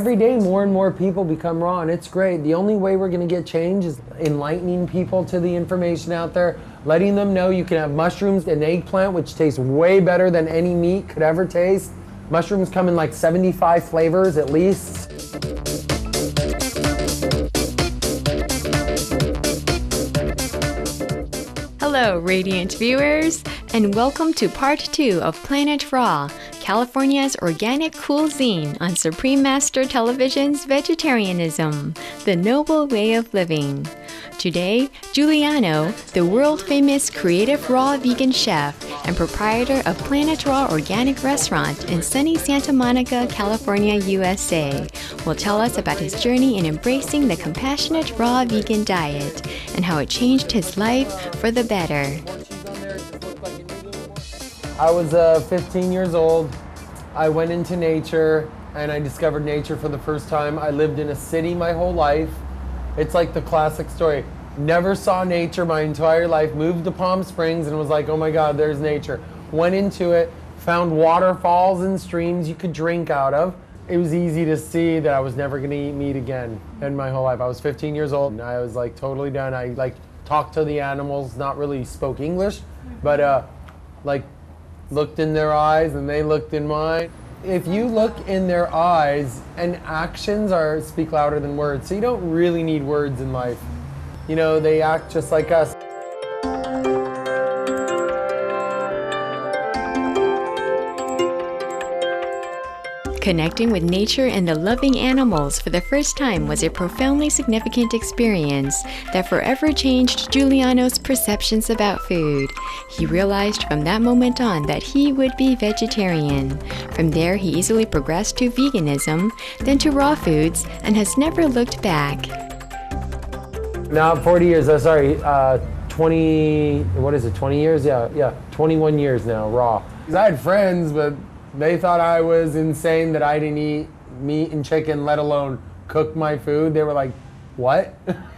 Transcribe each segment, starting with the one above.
every day more and more people become raw, and it's great. The only way we're going to get change is enlightening people to the information out there, letting them know you can have mushrooms and eggplant, which tastes way better than any meat could ever taste. Mushrooms come in like 75 flavors at least. Hello, radiant viewers, and welcome to part 2 of Planet Raw, California's organic cuisine on Supreme Master Television's Vegetarianism, the Noble Way of Living. Today, Giuliano, the world-famous creative raw vegan chef and proprietor of Planet Raw Organic Restaurant in sunny Santa Monica, California, USA, will tell us about his journey in embracing the compassionate raw vegan diet and how it changed his life for the better. I was 15 years old. I went into nature and I discovered nature for the first time. I lived in a city my whole life. It's like the classic story. Never saw nature my entire life, moved to Palm Springs and was like, oh my God, there's nature. Went into it, found waterfalls and streams you could drink out of. It was easy to see that I was never gonna eat meat again in my whole life. I was 15 years old and I was like totally done. I like talked to the animals, not really spoke English, but like looked in their eyes and they looked in mine. If you look in their eyes, and actions speak louder than words, so you don't really need words in life. You know, they act just like us. Connecting with nature and the loving animals for the first time was a profoundly significant experience that forever changed Giuliano's perceptions about food. He realized from that moment on that he would be vegetarian. From there, he easily progressed to veganism, then to raw foods, and has never looked back. Now 40 years, 20 years? Yeah, 21 years now, raw. I had friends, but they thought I was insane that I didn't eat meat and chicken, let alone cook my food. They were like, what?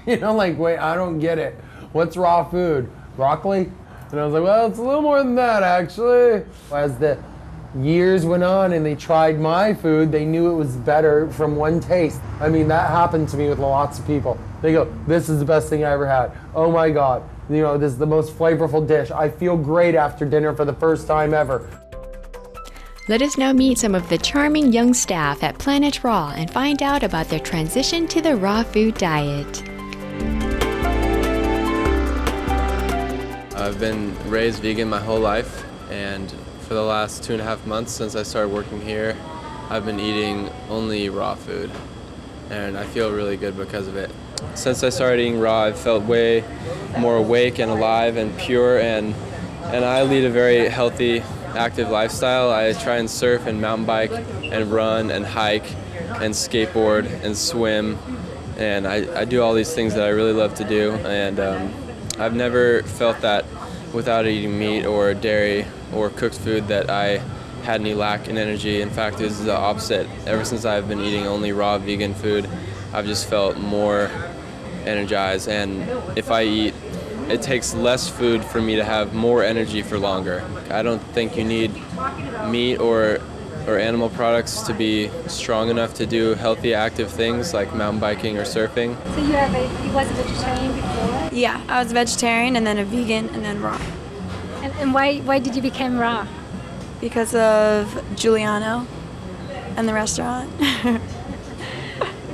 You know, like, wait, I don't get it. What's raw food? Broccoli? And I was like, well, it's a little more than that, actually. As the years went on and they tried my food, they knew it was better from one taste. I mean, that happened to me with lots of people. They go, this is the best thing I ever had. Oh my God, you know, this is the most flavorful dish. I feel great after dinner for the first time ever. Let us now meet some of the charming young staff at Planet Raw and find out about their transition to the raw food diet. I've been raised vegan my whole life, and for the last 2.5 months since I started working here, I've been eating only raw food, and I feel really good because of it. Since I started eating raw, I've felt way more awake and alive and pure, and I lead a very healthy, active lifestyle. I try and surf and mountain bike and run and hike and skateboard and swim, and I do all these things that I really love to do, and I've never felt that without eating meat or dairy or cooked food that I had any lack in energy. In fact, it's the opposite. Ever since I've been eating only raw vegan food, I've just felt more energized, and if I eat, it takes less food for me to have more energy for longer. I don't think you need meat or animal products to be strong enough to do healthy, active things like mountain biking or surfing. So you was a vegetarian before? Yeah, I was a vegetarian and then a vegan and then raw. And why did you become raw? Because of Giuliano and the restaurant.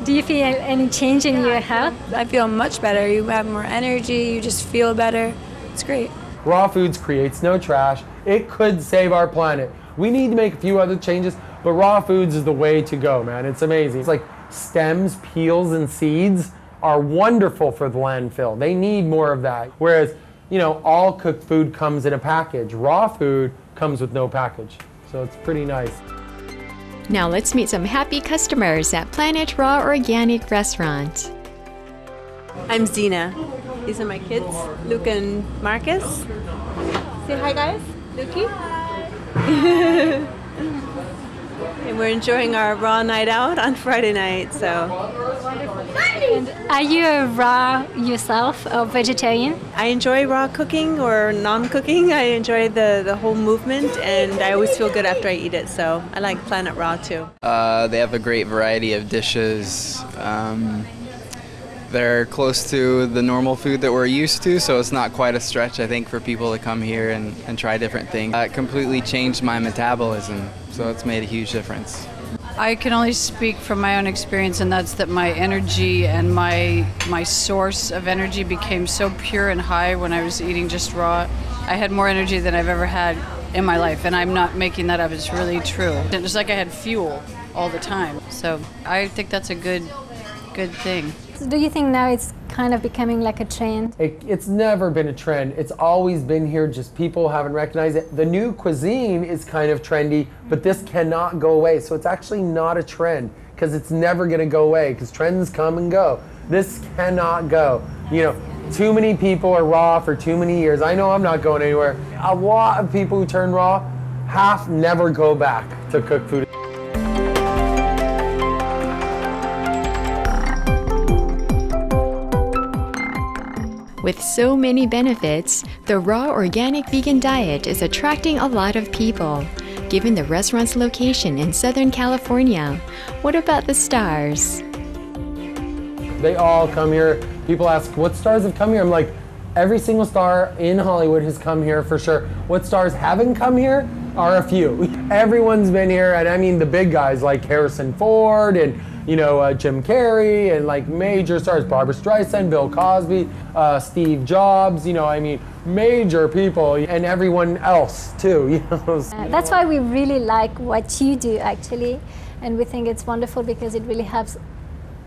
Do you feel any change in your health? I feel much better. You have more energy, you just feel better. It's great. Raw foods creates no trash. It could save our planet. We need to make a few other changes, but raw foods is the way to go, man. It's amazing. It's like stems, peels, and seeds are wonderful for the landfill. They need more of that. Whereas, you know, all cooked food comes in a package. Raw food comes with no package. So it's pretty nice. Now let's meet some happy customers at Planet Raw Organic Restaurant. I'm Zena. These are my kids, Luke and Marcus. Say hi, guys. Lukey. And we're enjoying our raw night out on Friday night, so. And are you a raw yourself or vegetarian? I enjoy raw cooking or non-cooking. I enjoy the whole movement, and I always feel good after I eat it, so I like Planet Raw too. They have a great variety of dishes. They're close to the normal food that we're used to, so it's not quite a stretch, I think, for people to come here and try different things. It completely changed my metabolism, so it's made a huge difference. I can only speak from my own experience, and that's that my energy and my source of energy became so pure and high when I was eating just raw. I had more energy than I've ever had in my life, and I'm not making that up, it's really true. It was like I had fuel all the time, so I think that's a good thing. So do you think now it's kind of becoming like a trend? It's never been a trend. It's always been here, just people haven't recognized it. The new cuisine is kind of trendy, but this cannot go away. So it's actually not a trend because it's never going to go away because trends come and go. This cannot go. You know, too many people are raw for too many years. I know I'm not going anywhere. A lot of people who turn raw, half never go back to cook food. With so many benefits, the raw organic vegan diet is attracting a lot of people. Given the restaurant's location in Southern California, what about the stars? They all come here. People ask, what stars have come here? I'm like, every single star in Hollywood has come here for sure. What stars haven't come here are a few. Everyone's been here, and I mean the big guys like Harrison Ford and Jim Carrey and like major stars, Barbra Streisand, Bill Cosby, Steve Jobs, major people, and everyone else too. That's why we really like what you do actually, and we think it's wonderful because it really helps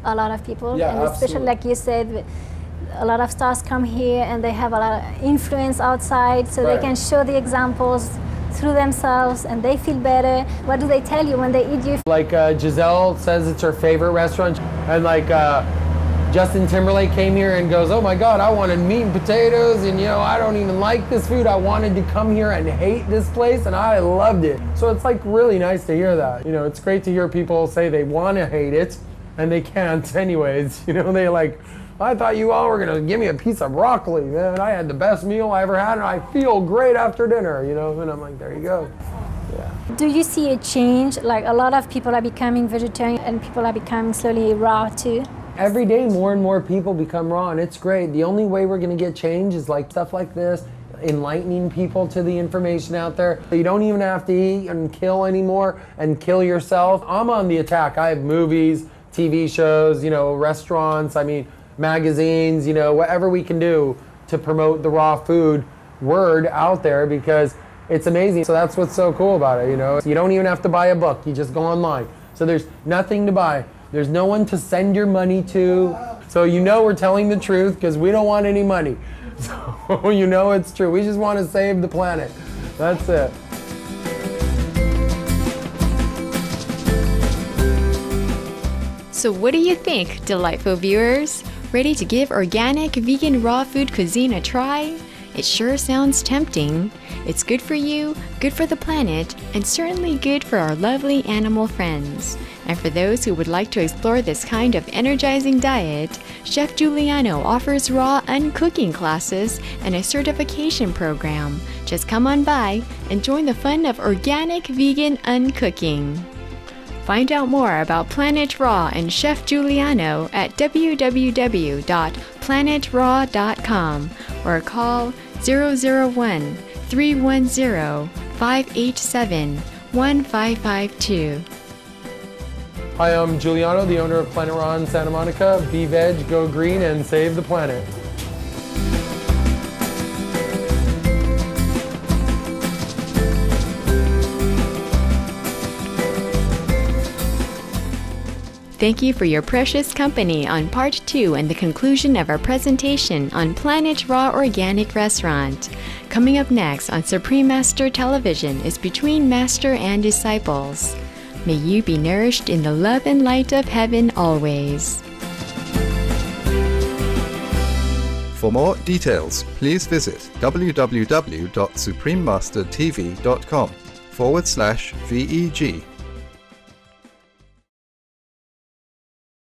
a lot of people, Yeah, and especially absolutely. like you said, a lot of stars come here and they have a lot of influence outside, so Right. they can show the examples through themselves and they feel better. What do they tell you when they eat your food? Like Giselle says it's her favorite restaurant, and like Justin Timberlake came here and goes, oh my God, I wanted meat and potatoes, and I don't even like this food. I wanted to come here and hate this place, and I loved it. So it's like really nice to hear that. It's great to hear people say they want to hate it, and they can't anyways. They like, I thought you all were gonna give me a piece of broccoli, man. I had the best meal I ever had, and I feel great after dinner, and I'm like, there you go. Yeah. Do you see a change? Like a lot of people are becoming vegetarian and people are becoming slowly raw too? Every day more and more people become raw, and it's great. The only way we're gonna get change is like stuff like this, enlightening people to the information out there. You don't even have to eat and kill anymore and kill yourself. I'm on the attack. I have movies, TV shows, restaurants, magazines, whatever we can do to promote the raw food word out there, because it's amazing. So that's what's so cool about it, You don't even have to buy a book. You just go online. So there's nothing to buy. There's no one to send your money to. So we're telling the truth because we don't want any money. So it's true. We just want to save the planet. That's it. So what do you think, delightful viewers? Ready to give organic vegan raw food cuisine a try? It sure sounds tempting. It's good for you, good for the planet, and certainly good for our lovely animal friends. And for those who would like to explore this kind of energizing diet, Chef Giuliano offers raw uncooking classes and a certification program. Just come on by and join the fun of organic vegan uncooking. Find out more about Planet Raw and Chef Giuliano at www.planetraw.com or call 001-310-587-1552. Hi, I'm Giuliano, the owner of Planet Raw in Santa Monica. Be veg, go green, and save the planet. Thank you for your precious company on Part 2 and the conclusion of our presentation on Planet Raw Organic Restaurant. Coming up next on Supreme Master Television is Between Master and Disciples. May you be nourished in the love and light of heaven always. For more details, please visit www.suprememastertv.com/VEG